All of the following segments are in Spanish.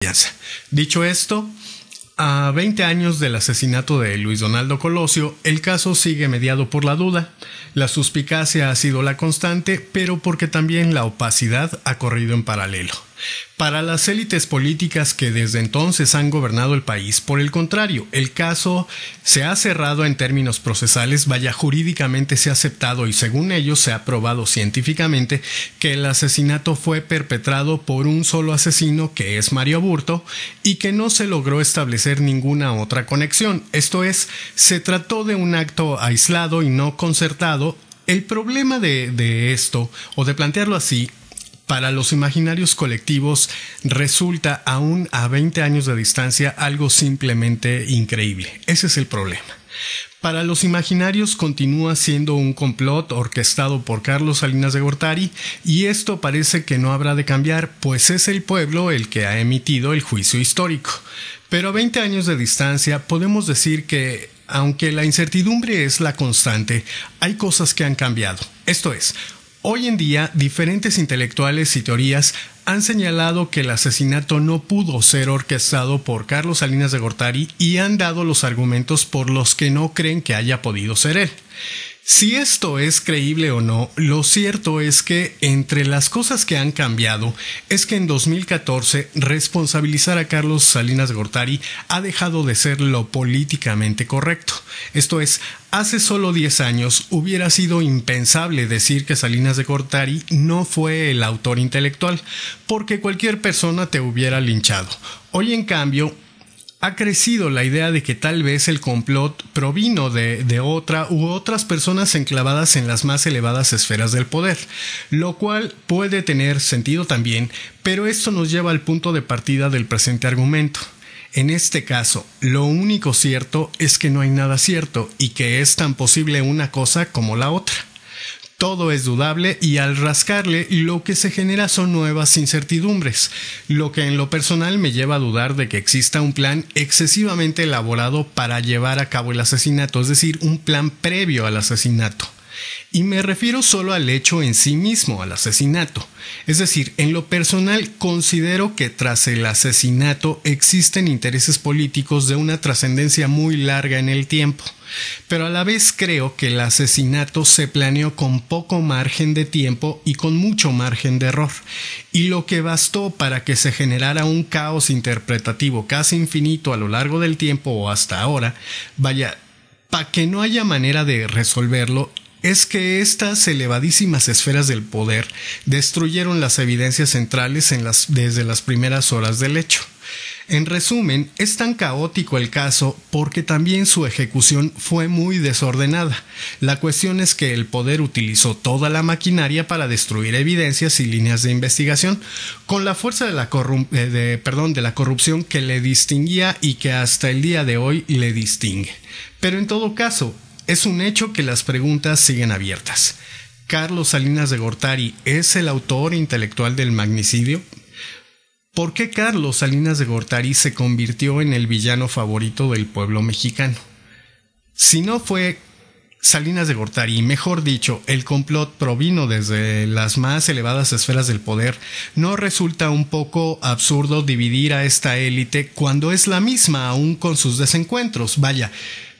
confianza. Dicho esto, a 20 años del asesinato de Luis Donaldo Colosio, el caso sigue mediado por la duda. La suspicacia ha sido la constante, pero porque también la opacidad ha corrido en paralelo. Para las élites políticas que desde entonces han gobernado el país, por el contrario, el caso se ha cerrado en términos procesales, jurídicamente se ha aceptado y según ellos se ha probado científicamente que el asesinato fue perpetrado por un solo asesino, que es Mario Aburto, y que no se logró establecer ninguna otra conexión. Esto es, se trató de un acto aislado y no concertado. El problema de esto, o de plantearlo así, para los imaginarios colectivos resulta, aún a 20 años de distancia, algo simplemente increíble. Ese es el problema. Para los imaginarios continúa siendo un complot orquestado por Carlos Salinas de Gortari, y esto parece que no habrá de cambiar, pues es el pueblo el que ha emitido el juicio histórico. Pero a 20 años de distancia podemos decir que, aunque la incertidumbre es la constante, hay cosas que han cambiado. Esto es, hoy en día, diferentes intelectuales y teorías han señalado que el asesinato no pudo ser orquestado por Carlos Salinas de Gortari y han dado los argumentos por los que no creen que haya podido ser él. Si esto es creíble o no, lo cierto es que entre las cosas que han cambiado es que en 2014 responsabilizar a Carlos Salinas de Gortari ha dejado de ser lo políticamente correcto. Esto es, hace solo 10 años hubiera sido impensable decir que Salinas de Gortari no fue el autor intelectual, porque cualquier persona te hubiera linchado. Hoy, en cambio, ha crecido la idea de que tal vez el complot provino de otra u otras personas enclavadas en las más elevadas esferas del poder, lo cual puede tener sentido también, pero esto nos lleva al punto de partida del presente argumento. En este caso, lo único cierto es que no hay nada cierto y que es tan posible una cosa como la otra. Todo es dudable y al rascarle lo que se genera son nuevas incertidumbres, lo que en lo personal me lleva a dudar de que exista un plan excesivamente elaborado para llevar a cabo el asesinato, es decir, un plan previo al asesinato. Y me refiero solo al hecho en sí mismo, al asesinato. Es decir, en lo personal considero que tras el asesinato existen intereses políticos de una trascendencia muy larga en el tiempo. Pero a la vez creo que el asesinato se planeó con poco margen de tiempo y con mucho margen de error. Y lo que bastó para que se generara un caos interpretativo casi infinito a lo largo del tiempo o hasta ahora, para que no haya manera de resolverlo, es que estas elevadísimas esferas del poder destruyeron las evidencias centrales desde las primeras horas del hecho. En resumen, es tan caótico el caso porque también su ejecución fue muy desordenada. La cuestión es que el poder utilizó toda la maquinaria para destruir evidencias y líneas de investigación con la fuerza de la corrupción que le distinguía y que hasta el día de hoy le distingue. Pero en todo caso, es un hecho que las preguntas siguen abiertas. ¿Carlos Salinas de Gortari es el autor intelectual del magnicidio? ¿Por qué Carlos Salinas de Gortari se convirtió en el villano favorito del pueblo mexicano? Si no fue Salinas de Gortari, mejor dicho, el complot provino desde las más elevadas esferas del poder, ¿no resulta un poco absurdo dividir a esta élite cuando es la misma aún con sus desencuentros?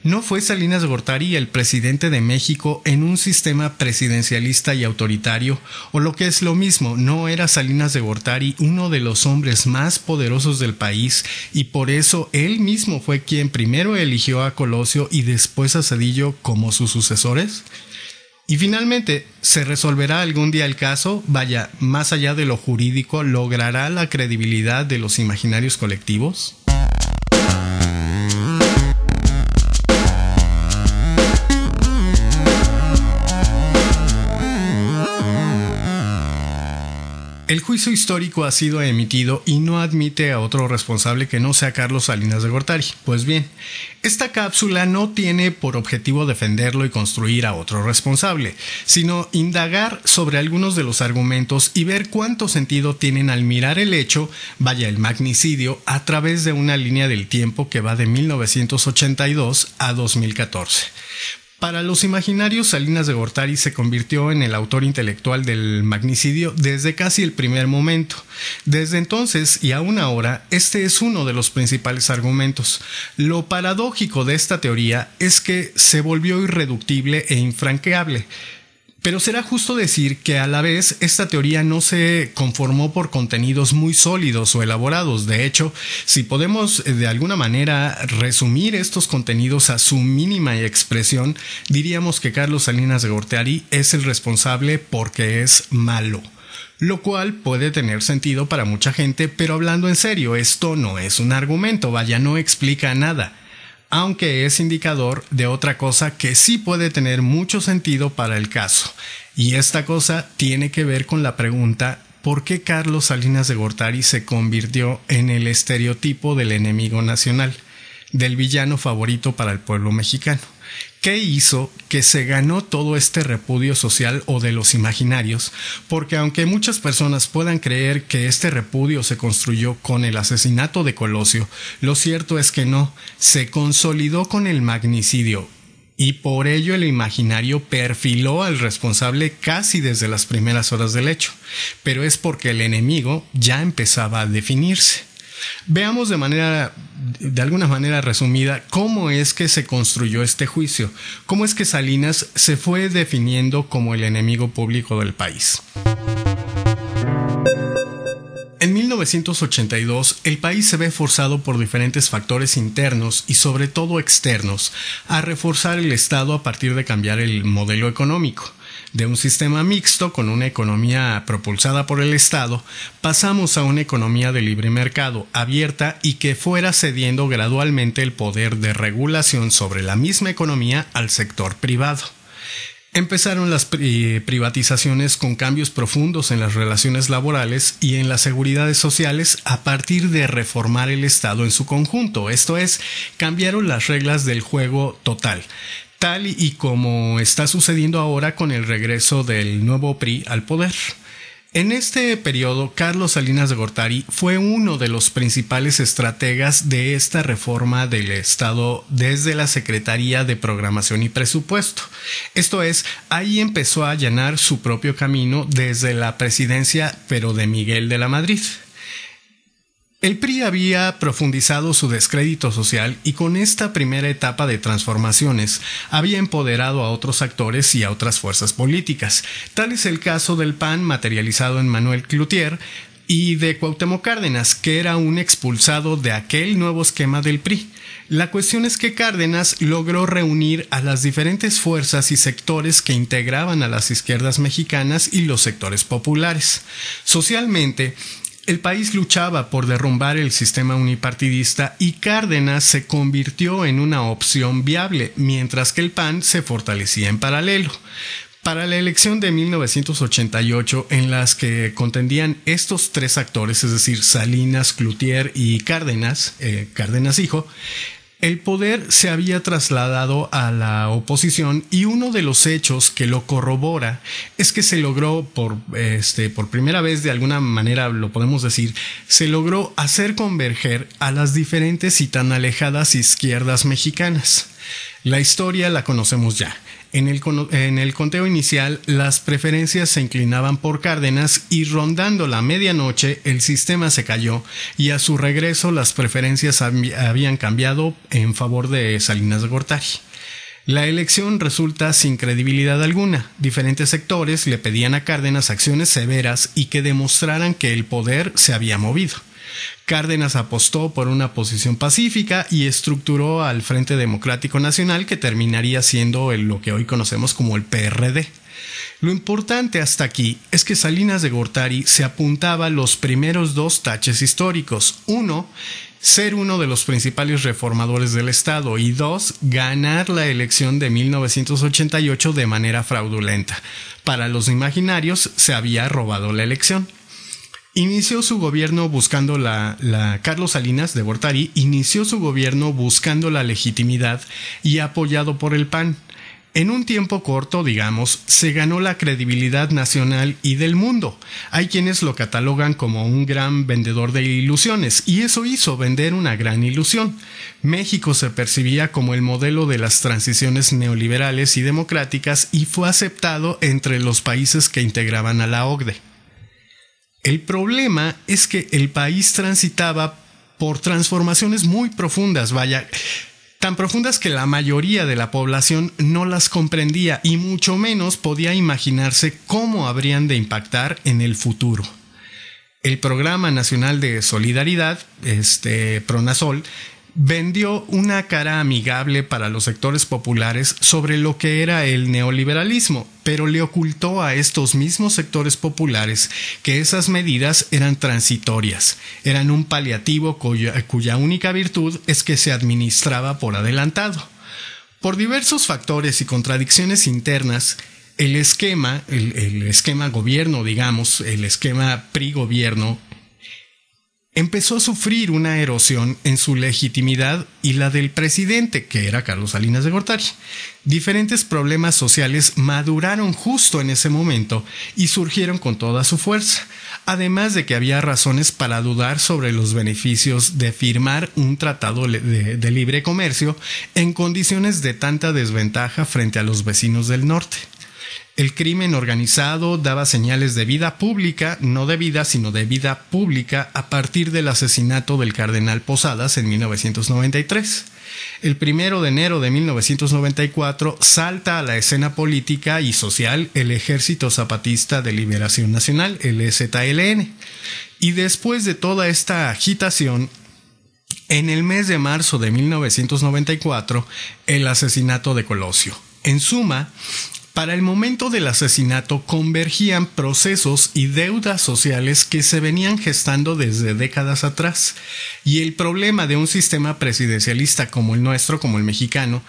¿No fue Salinas de Gortari el presidente de México en un sistema presidencialista y autoritario? O lo que es lo mismo, ¿no era Salinas de Gortari uno de los hombres más poderosos del país y por eso él mismo fue quien primero eligió a Colosio y después a Zedillo como sus sucesores? Y finalmente, ¿se resolverá algún día el caso? Más allá de lo jurídico, ¿logrará la credibilidad de los imaginarios colectivos? El juicio histórico ha sido emitido y no admite a otro responsable que no sea Carlos Salinas de Gortari. Pues bien, esta cápsula no tiene por objetivo defenderlo y construir a otro responsable, sino indagar sobre algunos de los argumentos y ver cuánto sentido tienen al mirar el hecho, el magnicidio, a través de una línea del tiempo que va de 1982 a 2014. Para los imaginarios, Salinas de Gortari se convirtió en el autor intelectual del magnicidio desde casi el primer momento. Desde entonces y aún ahora, este es uno de los principales argumentos. Lo paradójico de esta teoría es que se volvió irreductible e infranqueable. Pero será justo decir que a la vez esta teoría no se conformó por contenidos muy sólidos o elaborados. De hecho, si podemos de alguna manera resumir estos contenidos a su mínima expresión, diríamos que Carlos Salinas de Gortari es el responsable porque es malo. Lo cual puede tener sentido para mucha gente, pero hablando en serio, esto no es un argumento, vaya, no explica nada. Aunque es indicador de otra cosa que sí puede tener mucho sentido para el caso. Y esta cosa tiene que ver con la pregunta ¿por qué Carlos Salinas de Gortari se convirtió en el estereotipo del enemigo nacional, del villano favorito para el pueblo mexicano? ¿Qué hizo que se ganó todo este repudio social o de los imaginarios? Porque aunque muchas personas puedan creer que este repudio se construyó con el asesinato de Colosio, lo cierto es que no, se consolidó con el magnicidio. Y por ello el imaginario perfiló al responsable casi desde las primeras horas del hecho. Pero es porque el enemigo ya empezaba a definirse. Veamos de alguna manera resumida, cómo es que se construyó este juicio, cómo es que Salinas se fue definiendo como el enemigo público del país. En 1982, el país se ve forzado por diferentes factores internos y sobre todo externos a reforzar el Estado a partir de cambiar el modelo económico. De un sistema mixto con una economía propulsada por el Estado, pasamos a una economía de libre mercado, abierta y que fuera cediendo gradualmente el poder de regulación sobre la misma economía al sector privado. Empezaron las privatizaciones con cambios profundos en las relaciones laborales y en las seguridades sociales a partir de reformar el Estado en su conjunto, esto es, cambiaron las reglas del juego total. Tal y como está sucediendo ahora con el regreso del nuevo PRI al poder. En este periodo, Carlos Salinas de Gortari fue uno de los principales estrategas de esta reforma del Estado desde la Secretaría de Programación y Presupuesto. Esto es, ahí empezó a allanar su propio camino desde la presidencia, pero de Miguel de la Madrid. El PRI había profundizado su descrédito social y con esta primera etapa de transformaciones había empoderado a otros actores y a otras fuerzas políticas. Tal es el caso del PAN materializado en Manuel Cloutier y de Cuauhtémoc Cárdenas, que era un expulsado de aquel nuevo esquema del PRI. La cuestión es que Cárdenas logró reunir a las diferentes fuerzas y sectores que integraban a las izquierdas mexicanas y los sectores populares. Socialmente, el país luchaba por derrumbar el sistema unipartidista y Cárdenas se convirtió en una opción viable, mientras que el PAN se fortalecía en paralelo. Para la elección de 1988, en las que contendían estos tres actores, es decir, Salinas, Cloutier y Cárdenas, Cárdenas hijo, el poder se había trasladado a la oposición y uno de los hechos que lo corrobora es que se logró por primera vez, de alguna manera lo podemos decir, se logró hacer converger a las diferentes y tan alejadas izquierdas mexicanas. La historia la conocemos ya. En el conteo inicial, las preferencias se inclinaban por Cárdenas y rondando la medianoche el sistema se cayó y a su regreso las preferencias habían cambiado en favor de Salinas de Gortari. La elección resulta sin credibilidad alguna. Diferentes sectores le pedían a Cárdenas acciones severas y que demostraran que el poder se había movido. Cárdenas apostó por una posición pacífica y estructuró al Frente Democrático Nacional, que terminaría siendo lo que hoy conocemos como el PRD. Lo importante hasta aquí es que Salinas de Gortari se apuntaba a los primeros dos taches históricos. Uno, ser uno de los principales reformadores del Estado y dos, ganar la elección de 1988 de manera fraudulenta. Para los imaginarios se había robado la elección. Inició su gobierno buscando Carlos Salinas de Gortari inició su gobierno buscando la legitimidad y apoyado por el PAN. En un tiempo corto, digamos, se ganó la credibilidad nacional y del mundo. Hay quienes lo catalogan como un gran vendedor de ilusiones, y eso hizo vender una gran ilusión. México se percibía como el modelo de las transiciones neoliberales y democráticas y fue aceptado entre los países que integraban a la OCDE. El problema es que el país transitaba por transformaciones muy profundas, tan profundas que la mayoría de la población no las comprendía y mucho menos podía imaginarse cómo habrían de impactar en el futuro. El Programa Nacional de Solidaridad, PRONASOL, vendió una cara amigable para los sectores populares sobre lo que era el neoliberalismo, pero le ocultó a estos mismos sectores populares que esas medidas eran transitorias, eran un paliativo cuya única virtud es que se administraba por adelantado. Por diversos factores y contradicciones internas, el esquema gobierno, digamos, el esquema PRI-gobierno, empezó a sufrir una erosión en su legitimidad y la del presidente, que era Carlos Salinas de Gortari. Diferentes problemas sociales maduraron justo en ese momento y surgieron con toda su fuerza, además de que había razones para dudar sobre los beneficios de firmar un tratado de libre comercio en condiciones de tanta desventaja frente a los vecinos del norte. El crimen organizado daba señales de vida pública, no de vida, sino de vida pública, a partir del asesinato del cardenal Posadas en 1993. El 1 de enero de 1994 salta a la escena política y social el Ejército Zapatista de Liberación Nacional, el EZLN. Y después de toda esta agitación, en el mes de marzo de 1994, el asesinato de Colosio. En suma, para el momento del asesinato convergían procesos y deudas sociales que se venían gestando desde décadas atrás, y el problema de un sistema presidencialista como el nuestro, como el mexicano,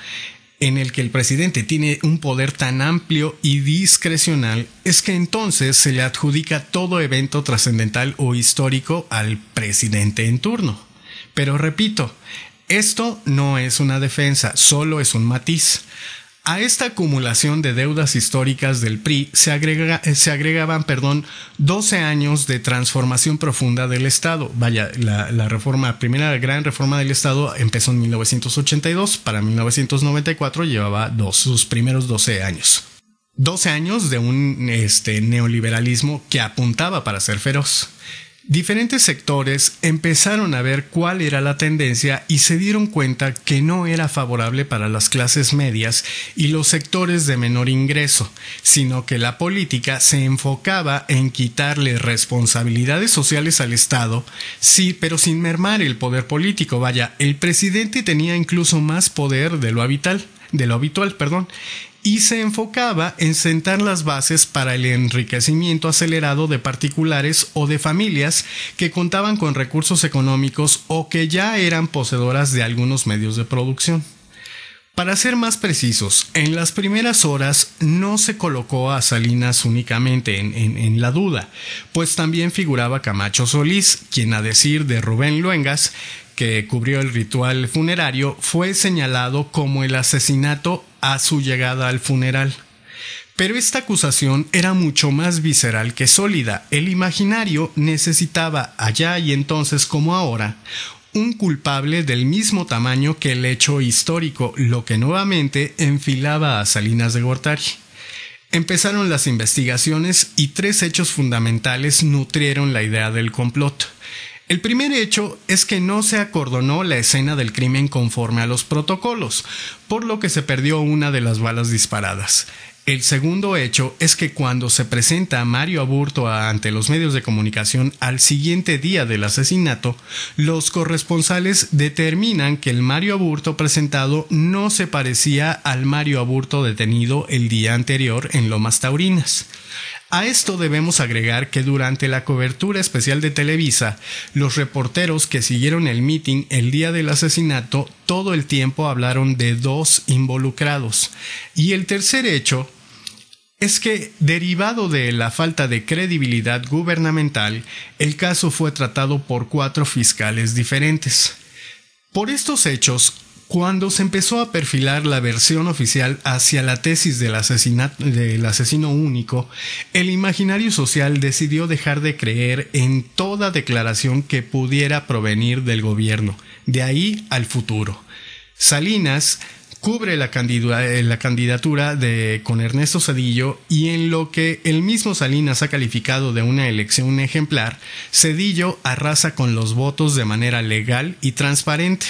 en el que el presidente tiene un poder tan amplio y discrecional, es que entonces se le adjudica todo evento trascendental o histórico al presidente en turno. Pero repito, esto no es una defensa, solo es un matiz. A esta acumulación de deudas históricas del PRI se agregaban 12 años de transformación profunda del Estado. La primera gran reforma del Estado empezó en 1982, para 1994 llevaba sus primeros 12 años. 12 años de un neoliberalismo que apuntaba para ser feroz. Diferentes sectores empezaron a ver cuál era la tendencia y se dieron cuenta que no era favorable para las clases medias y los sectores de menor ingreso, sino que la política se enfocaba en quitarle responsabilidades sociales al Estado, sí, pero sin mermar el poder político. El presidente tenía incluso más poder de lo habitual, y se enfocaba en sentar las bases para el enriquecimiento acelerado de particulares o de familias que contaban con recursos económicos o que ya eran poseedoras de algunos medios de producción. Para ser más precisos, en las primeras horas no se colocó a Salinas únicamente en la duda, pues también figuraba Camacho Solís, quien, a decir de Rubén Luengas, que cubrió el ritual funerario, fue señalado como el asesinato a su llegada al funeral. Pero esta acusación era mucho más visceral que sólida. El imaginario necesitaba, allá y entonces como ahora, un culpable del mismo tamaño que el hecho histórico, lo que nuevamente enfilaba a Salinas de Gortari. Empezaron las investigaciones y 3 hechos fundamentales nutrieron la idea del complot. El primer hecho es que no se acordonó la escena del crimen conforme a los protocolos, por lo que se perdió una de las balas disparadas. El segundo hecho es que cuando se presenta a Mario Aburto ante los medios de comunicación al siguiente día del asesinato, los corresponsales determinan que el Mario Aburto presentado no se parecía al Mario Aburto detenido el día anterior en Lomas Taurinas. A esto debemos agregar que durante la cobertura especial de Televisa, los reporteros que siguieron el mitin el día del asesinato todo el tiempo hablaron de 2 involucrados. Y el tercer hecho es que, derivado de la falta de credibilidad gubernamental, el caso fue tratado por 4 fiscales diferentes. Por estos hechos, Cuando se empezó a perfilar la versión oficial hacia la tesis del asesino único, el imaginario social decidió dejar de creer en toda declaración que pudiera provenir del gobierno, de ahí al futuro. Salinas cubre la candidatura con Ernesto Zedillo, y en lo que el mismo Salinas ha calificado de una elección ejemplar, Zedillo arrasa con los votos de manera legal y transparente.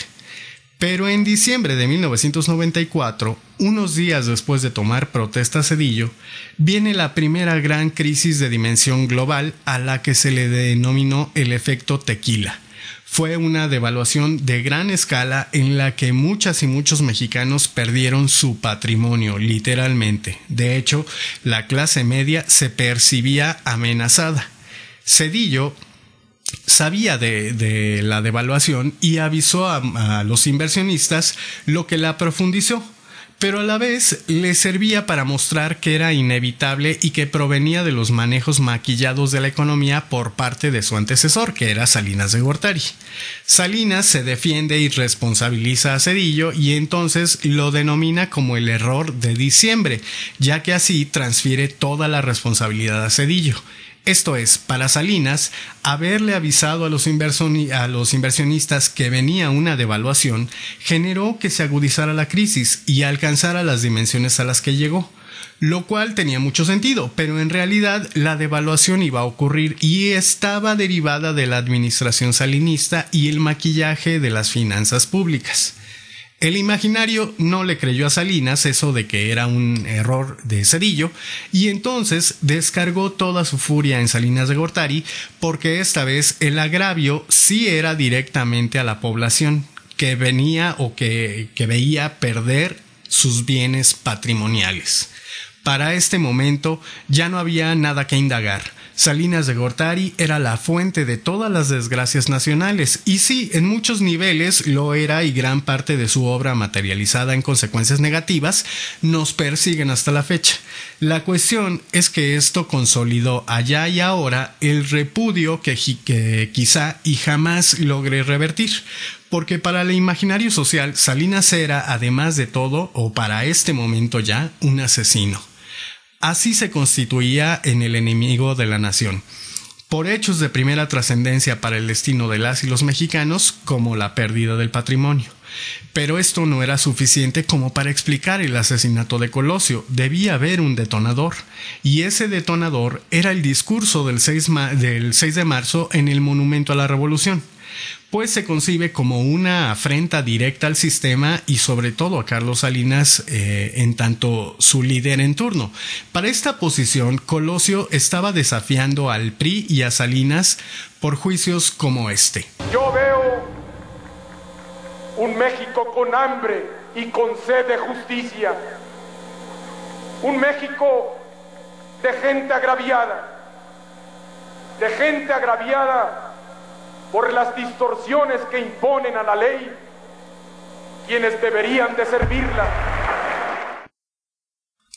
Pero en diciembre de 1994, unos días después de tomar protesta Zedillo, viene la primera gran crisis de dimensión global a la que se le denominó el efecto tequila. Fue una devaluación de gran escala en la que muchas y muchos mexicanos perdieron su patrimonio, literalmente. De hecho, la clase media se percibía amenazada. Zedillo sabía de la devaluación y avisó a los inversionistas, lo que la profundizó, pero a la vez le servía para mostrar que era inevitable y que provenía de los manejos maquillados de la economía por parte de su antecesor, que era Salinas de Gortari. Salinas se defiende y responsabiliza a Zedillo, y entonces lo denomina como el error de diciembre, ya que así transfiere toda la responsabilidad a Zedillo. Esto es, para Salinas, haberle avisado a los inversionistas que venía una devaluación generó que se agudizara la crisis y alcanzara las dimensiones a las que llegó, lo cual tenía mucho sentido, pero en realidad la devaluación iba a ocurrir y estaba derivada de la administración salinista y el maquillaje de las finanzas públicas. El imaginario no le creyó a Salinas eso de que era un error de Zedillo, y entonces descargó toda su furia en Salinas de Gortari, porque esta vez el agravio sí era directamente a la población que venía o que veía perder sus bienes patrimoniales. Para este momento ya no había nada que indagar. Salinas de Gortari era la fuente de todas las desgracias nacionales, y sí, en muchos niveles lo era, y gran parte de su obra materializada en consecuencias negativas nos persiguen hasta la fecha. La cuestión es que esto consolidó allá y ahora el repudio que quizá y jamás logre revertir. Porque para el imaginario social, Salinas era, además de todo, o para este momento ya, un asesino. Así se constituía en el enemigo de la nación, por hechos de primera trascendencia para el destino de las y los mexicanos, como la pérdida del patrimonio. Pero esto no era suficiente como para explicar el asesinato de Colosio. Debía haber un detonador, y ese detonador era el discurso del 6 de marzo en el Monumento a la Revolución, pues se concibe como una afrenta directa al sistema y sobre todo a Carlos Salinas, en tanto su líder en turno. Para esta posición, Colosio estaba desafiando al PRI y a Salinas por juicios como este. Yo veo un México con hambre y con sed de justicia, un México de gente agraviada por las distorsiones que imponen a la ley quienes deberían de servirla.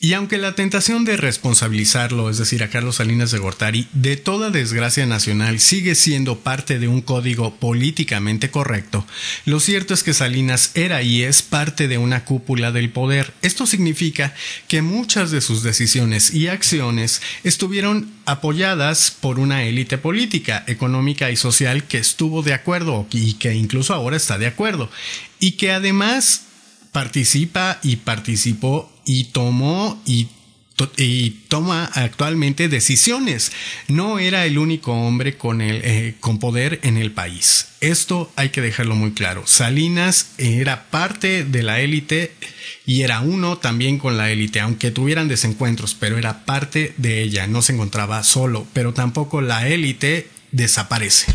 Y aunque la tentación de responsabilizarlo, es decir, a Carlos Salinas de Gortari, de toda desgracia nacional sigue siendo parte de un código políticamente correcto, lo cierto es que Salinas era y es parte de una cúpula del poder. Esto significa que muchas de sus decisiones y acciones estuvieron apoyadas por una élite política, económica y social que estuvo de acuerdo y que incluso ahora está de acuerdo, y que además participa y participó y tomó y toma actualmente decisiones. No era el único hombre con poder en el país. Esto hay que dejarlo muy claro. Salinas era parte de la élite y era uno también con la élite, aunque tuvieran desencuentros, pero era parte de ella. No se encontraba solo, pero tampoco la élite desaparece.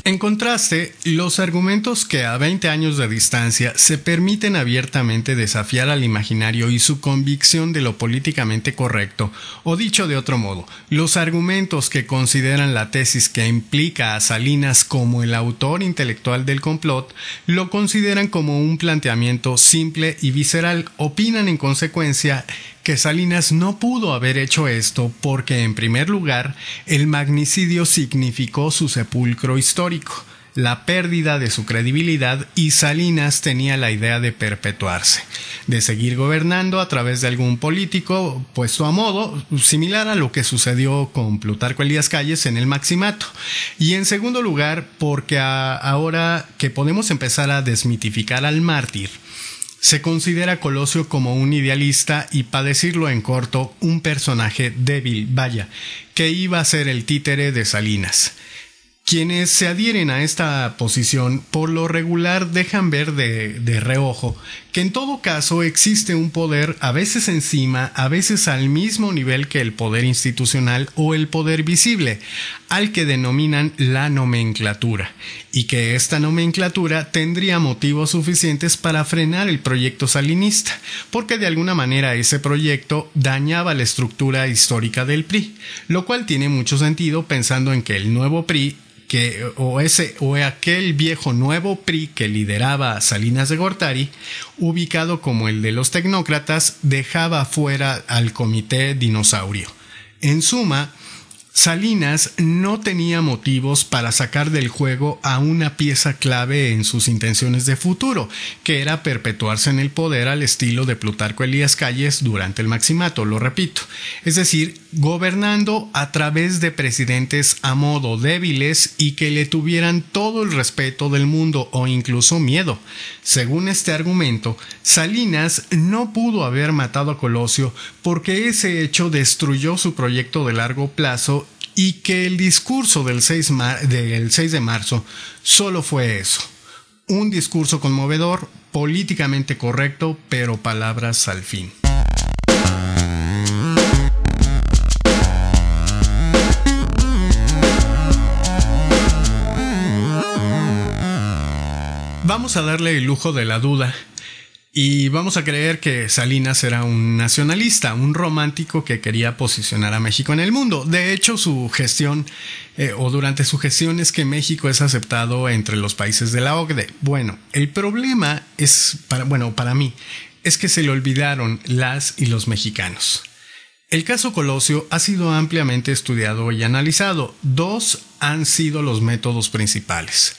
En contraste, los argumentos que a 20 años de distancia se permiten abiertamente desafiar al imaginario y su convicción de lo políticamente correcto, o dicho de otro modo, los argumentos que consideran la tesis que implica a Salinas como el autor intelectual del complot, lo consideran como un planteamiento simple y visceral. Opinan en consecuencia que Salinas no pudo haber hecho esto porque, en primer lugar, el magnicidio significó su sepulcro histórico, la pérdida de su credibilidad, y Salinas tenía la idea de perpetuarse, de seguir gobernando a través de algún político puesto a modo, similar a lo que sucedió con Plutarco Elías Calles en el Maximato. Y en segundo lugar, porque ahora que podemos empezar a desmitificar al mártir, se considera a Colosio como un idealista y, para decirlo en corto, un personaje débil, vaya, que iba a ser el títere de Salinas. Quienes se adhieren a esta posición por lo regular dejan ver de reojo que en todo caso existe un poder a veces encima, a veces al mismo nivel que el poder institucional o el poder visible, al que denominan la nomenclatura, y que esta nomenclatura tendría motivos suficientes para frenar el proyecto salinista, porque de alguna manera ese proyecto dañaba la estructura histórica del PRI, lo cual tiene mucho sentido pensando en que el nuevo PRI o aquel viejo nuevo PRI que lideraba Salinas de Gortari, ubicado como el de los tecnócratas, dejaba fuera al comité dinosaurio. En suma, Salinas no tenía motivos para sacar del juego a una pieza clave en sus intenciones de futuro, que era perpetuarse en el poder al estilo de Plutarco Elías Calles durante el Maximato, lo repito. Es decir, gobernando a través de presidentes a modo débiles y que le tuvieran todo el respeto del mundo o incluso miedo. Según este argumento, Salinas no pudo haber matado a Colosio porque ese hecho destruyó su proyecto de largo plazo, y que el discurso del 6 de marzo solo fue eso, un discurso conmovedor, políticamente correcto, pero palabras al fin. Vamos a darle el lujo de la duda y vamos a creer que Salinas era un nacionalista, un romántico que quería posicionar a México en el mundo. De hecho, su gestión, durante su gestión, es que México es aceptado entre los países de la OCDE. Bueno, el problema es, para mí, es que se le olvidaron las y los mexicanos. El caso Colosio ha sido ampliamente estudiado y analizado. Dos han sido los métodos principales.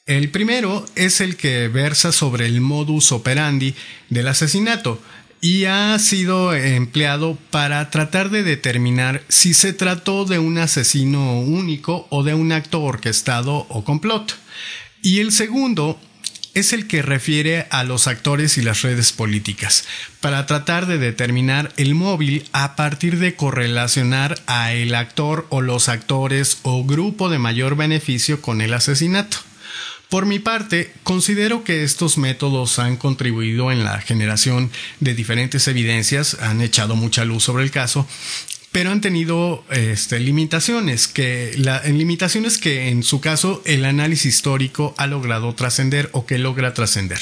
El primero es el que versa sobre el modus operandi del asesinato y ha sido empleado para tratar de determinar si se trató de un asesino único o de un acto orquestado o complot. Y el segundo es el que refiere a los actores y las redes políticas, para tratar de determinar el móvil a partir de correlacionar a el actor o los actores o grupo de mayor beneficio con el asesinato. Por mi parte, considero que estos métodos han contribuido en la generación de diferentes evidencias, han echado mucha luz sobre el caso, pero han tenido limitaciones que en su caso el análisis histórico ha logrado trascender o que logra trascender.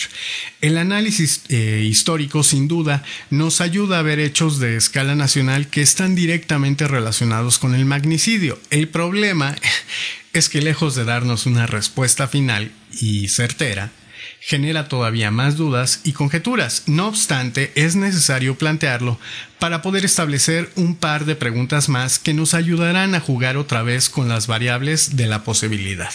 El análisis histórico sin duda nos ayuda a ver hechos de escala nacional que están directamente relacionados con el magnicidio. El problema es que, lejos de darnos una respuesta final y certera, genera todavía más dudas y conjeturas. No obstante, es necesario plantearlo para poder establecer un par de preguntas más que nos ayudarán a jugar otra vez con las variables de la posibilidad.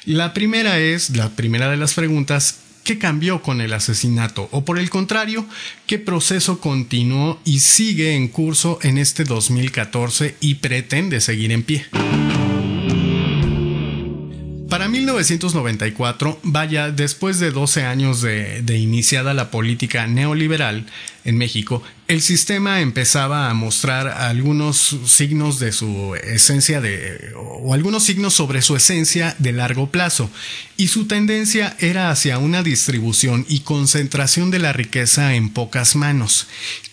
La primera de las preguntas: ¿qué cambió con el asesinato? O por el contrario, ¿qué proceso continuó y sigue en curso en este 2014 y pretende seguir en pie? Para 1994, después de 12 años de iniciada la política neoliberal en México, el sistema empezaba a mostrar algunos signos de su esencia o algunos signos sobre su esencia de largo plazo, y su tendencia era hacia una distribución y concentración de la riqueza en pocas manos.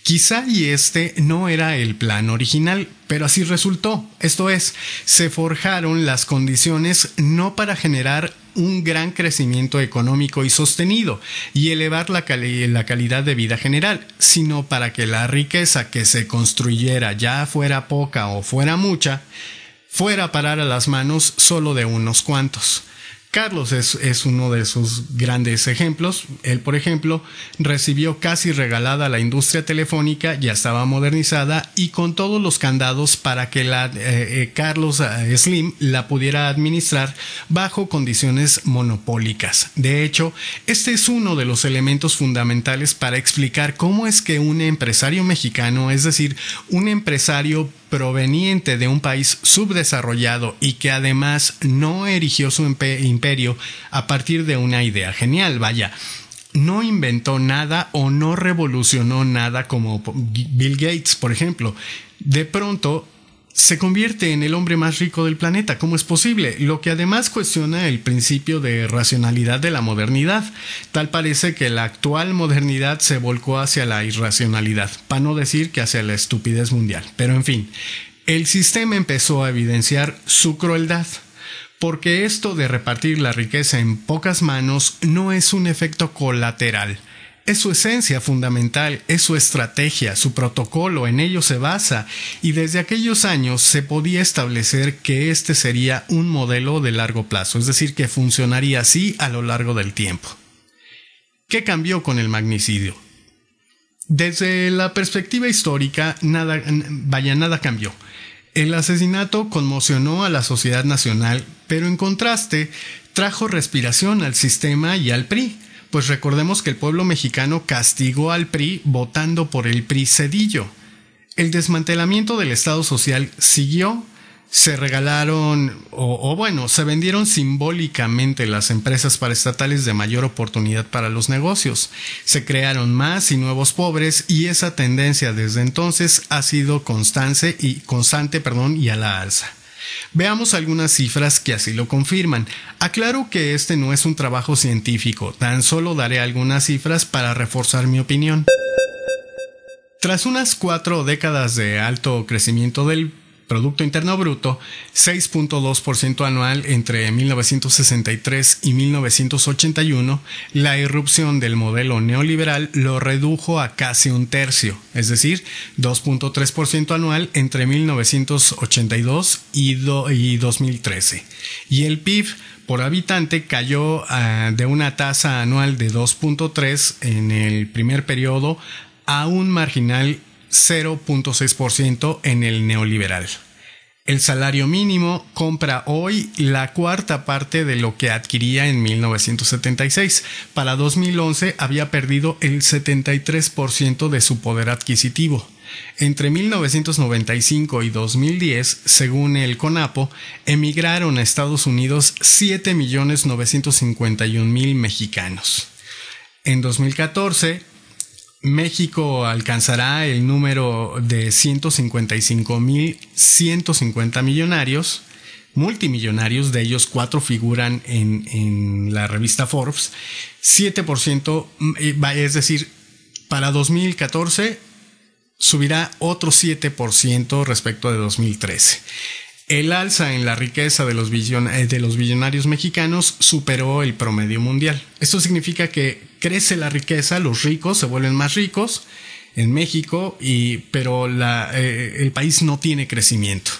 Quizá este no era el plan original, pero así resultó. Esto es, se forjaron las condiciones no para generar un gran crecimiento económico y sostenido y elevar la calidad de vida general, sino para que la riqueza que se construyera, ya fuera poca o fuera mucha, fuera a parar a las manos solo de unos cuantos. Carlos es uno de sus grandes ejemplos. Él, por ejemplo, recibió casi regalada la industria telefónica, ya estaba modernizada y con todos los candados para que Carlos Slim la pudiera administrar bajo condiciones monopólicas. De hecho, este es uno de los elementos fundamentales para explicar cómo es que un empresario mexicano, es decir, un empresario proveniente de un país subdesarrollado y que además no erigió su imperio a partir de una idea genial, vaya, no inventó nada o no revolucionó nada como Bill Gates, por ejemplo. De pronto se convierte en el hombre más rico del planeta. ¿Cómo es posible? Lo que además cuestiona el principio de racionalidad de la modernidad. Tal parece que la actual modernidad se volcó hacia la irracionalidad, para no decir que hacia la estupidez mundial. Pero en fin, el sistema empezó a evidenciar su crueldad. Porque esto de repartir la riqueza en pocas manos no es un efecto colateral. Es su esencia fundamental, es su estrategia, su protocolo, en ello se basa, y desde aquellos años se podía establecer que este sería un modelo de largo plazo, es decir, que funcionaría así a lo largo del tiempo. ¿Qué cambió con el magnicidio? Desde la perspectiva histórica, nada cambió. El asesinato conmocionó a la sociedad nacional, pero en contraste, trajo respiración al sistema y al PRI. Pues recordemos que el pueblo mexicano castigó al PRI votando por el PRI cedillo. El desmantelamiento del Estado social siguió, se regalaron se vendieron simbólicamente las empresas paraestatales de mayor oportunidad para los negocios. Se crearon más y nuevos pobres y esa tendencia desde entonces ha sido constante y a la alza. Veamos algunas cifras que así lo confirman. Aclaro que este no es un trabajo científico, tan solo daré algunas cifras para reforzar mi opinión. Tras unas 4 décadas de alto crecimiento del Producto Interno Bruto, 6.2% anual entre 1963 y 1981, la irrupción del modelo neoliberal lo redujo a casi un tercio, es decir, 2.3% anual entre 1982 y 2013. Y el PIB por habitante cayó de una tasa anual de 2.3 en el primer periodo a un marginal 0.6% en el neoliberal. El salario mínimo compra hoy la cuarta parte de lo que adquiría en 1976. Para 2011 había perdido el 73% de su poder adquisitivo. Entre 1995 y 2010, según el CONAPO, emigraron a Estados Unidos 7.951.000 mexicanos. En 2014, México alcanzará el número de 155.150 millonarios, multimillonarios, de ellos 4 figuran en la revista Forbes, 7%, es decir, para 2014 subirá otro 7% respecto de 2013. El alza en la riqueza de los billonarios mexicanos superó el promedio mundial. Esto significa que crece la riqueza, los ricos se vuelven más ricos en México, pero el país no tiene crecimiento.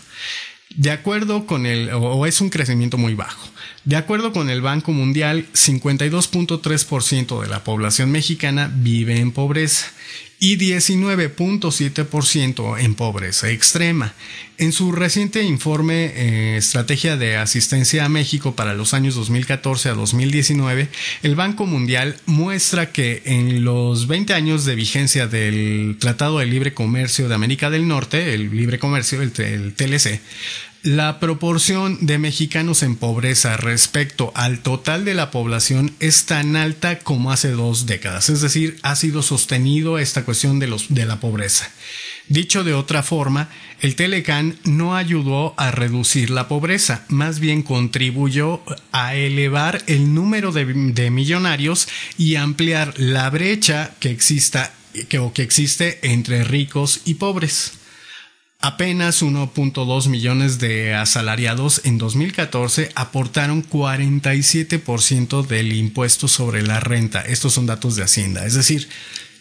De acuerdo con es un crecimiento muy bajo. De acuerdo con el Banco Mundial, 52.3% de la población mexicana vive en pobreza y 19.7% en pobreza extrema. En su reciente informe Estrategia de Asistencia a México para los años 2014 a 2019, el Banco Mundial muestra que en los 20 años de vigencia del Tratado de Libre Comercio de América del Norte, el Libre Comercio, el TLC, la proporción de mexicanos en pobreza respecto al total de la población es tan alta como hace 2 décadas. Es decir, ha sido sostenido esta cuestión de la pobreza. Dicho de otra forma, el Telecán no ayudó a reducir la pobreza, más bien contribuyó a elevar el número de millonarios y ampliar la brecha que existe entre ricos y pobres. Apenas 1.2 millones de asalariados en 2014 aportaron 47% del impuesto sobre la renta. Estos son datos de Hacienda. Es decir,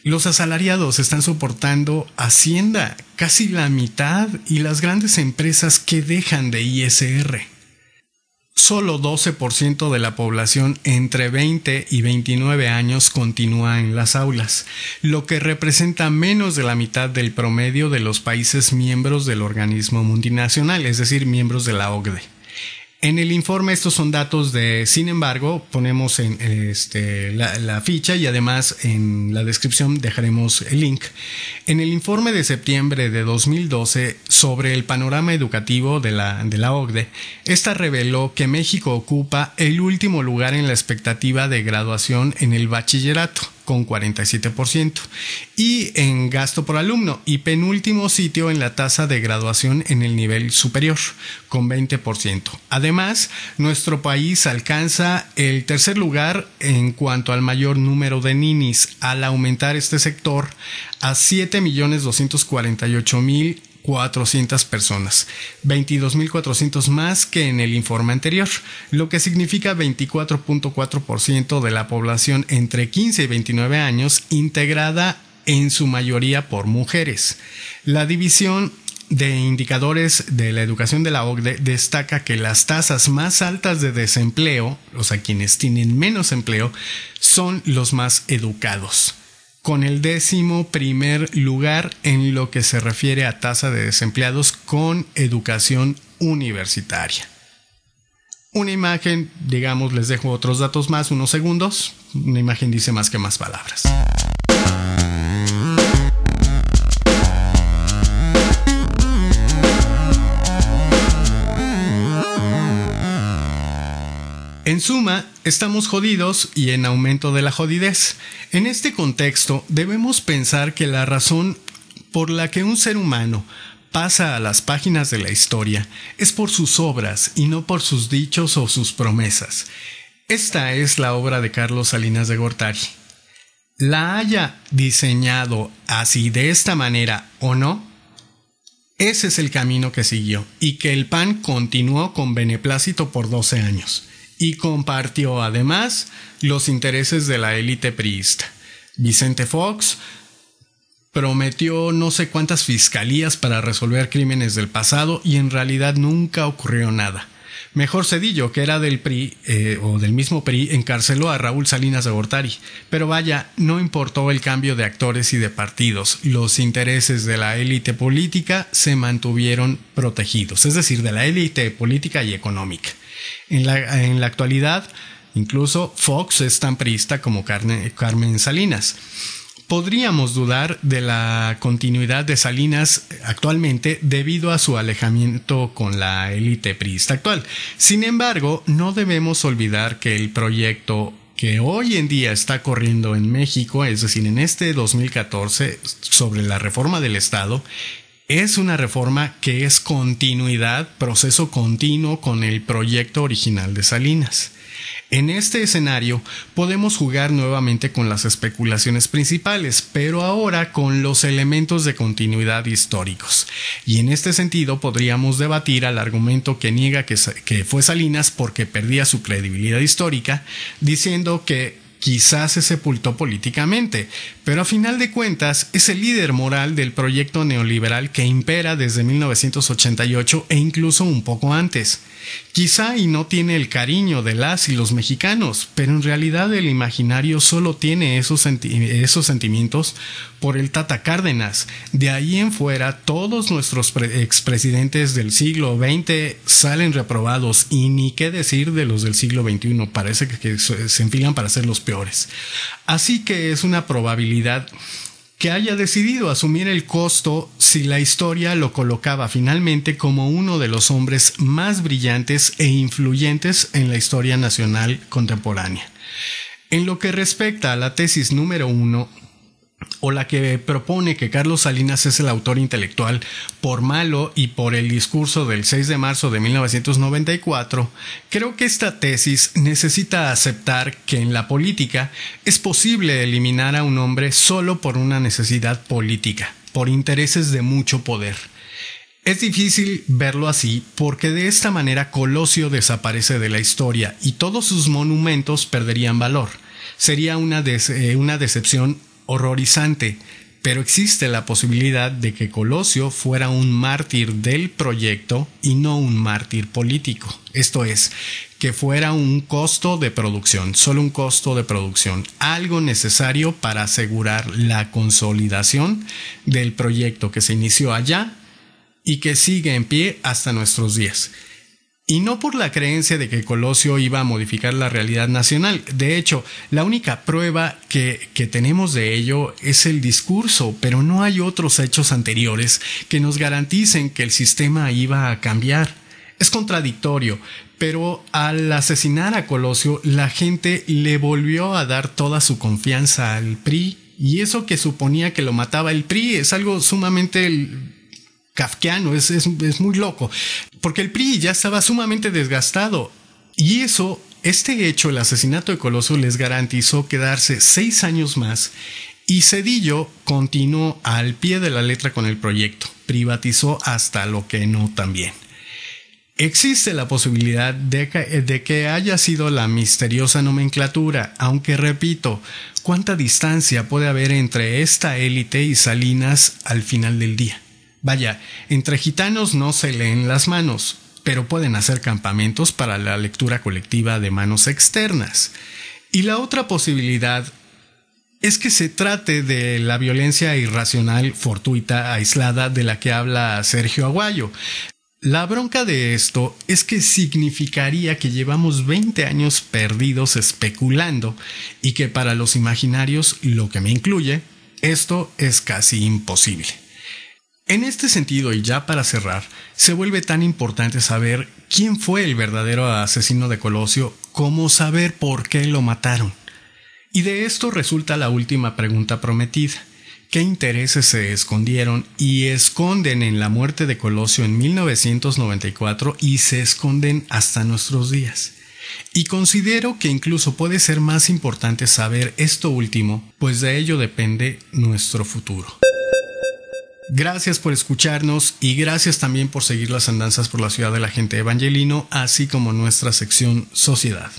los asalariados están soportando Hacienda, casi la mitad, y las grandes empresas que dejan de ISR. Solo 12% de la población entre 20 y 29 años continúa en las aulas, lo que representa menos de la mitad del promedio de los países miembros del organismo multinacional, es decir, miembros de la OCDE. En el informe estos son datos sin embargo, ponemos en la ficha y además en la descripción dejaremos el link. En el informe de septiembre de 2012 sobre el panorama educativo de la OCDE, esta reveló que México ocupa el último lugar en la expectativa de graduación en el bachillerato, con 47%, y en gasto por alumno, y penúltimo sitio en la tasa de graduación en el nivel superior, con 20%. Además, nuestro país alcanza el tercer lugar en cuanto al mayor número de ninis, al aumentar este sector a 7.248.400 personas, 22.400 más que en el informe anterior, lo que significa 24.4% de la población entre 15 y 29 años, integrada en su mayoría por mujeres. La división de indicadores de la educación de la OCDE destaca que las tasas más altas de desempleo, o sea, quienes tienen menos empleo, son los más educados, con el 11º lugar en lo que se refiere a tasa de desempleados con educación universitaria. Una imagen, digamos, les dejo otros datos más, unos segundos. Una imagen dice más que más palabras. En suma, estamos jodidos y en aumento de la jodidez. En este contexto, debemos pensar que la razón por la que un ser humano pasa a las páginas de la historia es por sus obras y no por sus dichos o sus promesas. Esta es la obra de Carlos Salinas de Gortari. La haya diseñado así de esta manera o no, ese es el camino que siguió y que el PAN continuó con beneplácito por 12 años. Y compartió además los intereses de la élite priista. Vicente Fox prometió no sé cuántas fiscalías para resolver crímenes del pasado y en realidad nunca ocurrió nada. Mejor Cedillo, que era del PRI o del mismo PRI, encarceló a Raúl Salinas de Gortari. Pero vaya, no importó el cambio de actores y de partidos. Los intereses de la élite política se mantuvieron protegidos, es decir, de la élite política y económica. En la actualidad, incluso Fox es tan priista como Carmen Salinas. Podríamos dudar de la continuidad de Salinas actualmente debido a su alejamiento con la élite priista actual. Sin embargo, no debemos olvidar que el proyecto que hoy en día está corriendo en México, es decir, en este 2014, sobre la reforma del Estado, es una reforma que es continuidad, proceso continuo con el proyecto original de Salinas. En este escenario podemos jugar nuevamente con las especulaciones principales, pero ahora con los elementos de continuidad históricos. Y en este sentido podríamos debatir al argumento que niega que fue Salinas porque perdía su credibilidad histórica, diciendo que quizás se sepultó políticamente, pero a final de cuentas es el líder moral del proyecto neoliberal que impera desde 1988 e incluso un poco antes. Quizá y no tiene el cariño de las y los mexicanos, pero en realidad el imaginario solo tiene esos sentimientos por el Tata Cárdenas. De ahí en fuera, todos nuestros expresidentes del siglo XX salen reprobados, y ni qué decir de los del siglo XXI, parece que se enfilan para ser los peores. Así que es una probabilidad que haya decidido asumir el costo si la historia lo colocaba finalmente como uno de los hombres más brillantes e influyentes en la historia nacional contemporánea. En lo que respecta a la tesis número 1, o la que propone que Carlos Salinas es el autor intelectual por malo y por el discurso del 6 de marzo de 1994, creo que esta tesis necesita aceptar que en la política es posible eliminar a un hombre solo por una necesidad política, por intereses de mucho poder. Es difícil verlo así porque de esta manera Colosio desaparece de la historia y todos sus monumentos perderían valor. Sería una decepción horrorizante, pero existe la posibilidad de que Colosio fuera un mártir del proyecto y no un mártir político. Esto es, que fuera un costo de producción, solo un costo de producción, algo necesario para asegurar la consolidación del proyecto que se inició allá y que sigue en pie hasta nuestros días. Y no por la creencia de que Colosio iba a modificar la realidad nacional. De hecho, la única prueba que tenemos de ello es el discurso, pero no hay otros hechos anteriores que nos garanticen que el sistema iba a cambiar. Es contradictorio, pero al asesinar a Colosio, la gente le volvió a dar toda su confianza al PRI, y eso que suponía que lo mataba el PRI es algo sumamente kafkiano, es muy loco, porque el PRI ya estaba sumamente desgastado, y este hecho, el asesinato de Colosio, les garantizó quedarse 6 años más, y Zedillo continuó al pie de la letra con el proyecto, privatizó hasta lo que no también. Existe la posibilidad de que haya sido la misteriosa nomenclatura, aunque repito, ¿cuánta distancia puede haber entre esta élite y Salinas al final del día? Vaya, entre gitanos no se leen las manos, pero pueden hacer campamentos para la lectura colectiva de manos externas. Y la otra posibilidad es que se trate de la violencia irracional, fortuita, aislada de la que habla Sergio Aguayo. La bronca de esto es que significaría que llevamos 20 años perdidos especulando y que para los imaginarios, lo que me incluye, esto es casi imposible. En este sentido, y ya para cerrar, se vuelve tan importante saber quién fue el verdadero asesino de Colosio como saber por qué lo mataron. Y de esto resulta la última pregunta prometida. ¿Qué intereses se escondieron y esconden en la muerte de Colosio en 1994 y se esconden hasta nuestros días? Y considero que incluso puede ser más importante saber esto último, pues de ello depende nuestro futuro. Gracias por escucharnos y gracias también por seguir las andanzas por la ciudad del agente Evangelino, así como nuestra sección Sociedad.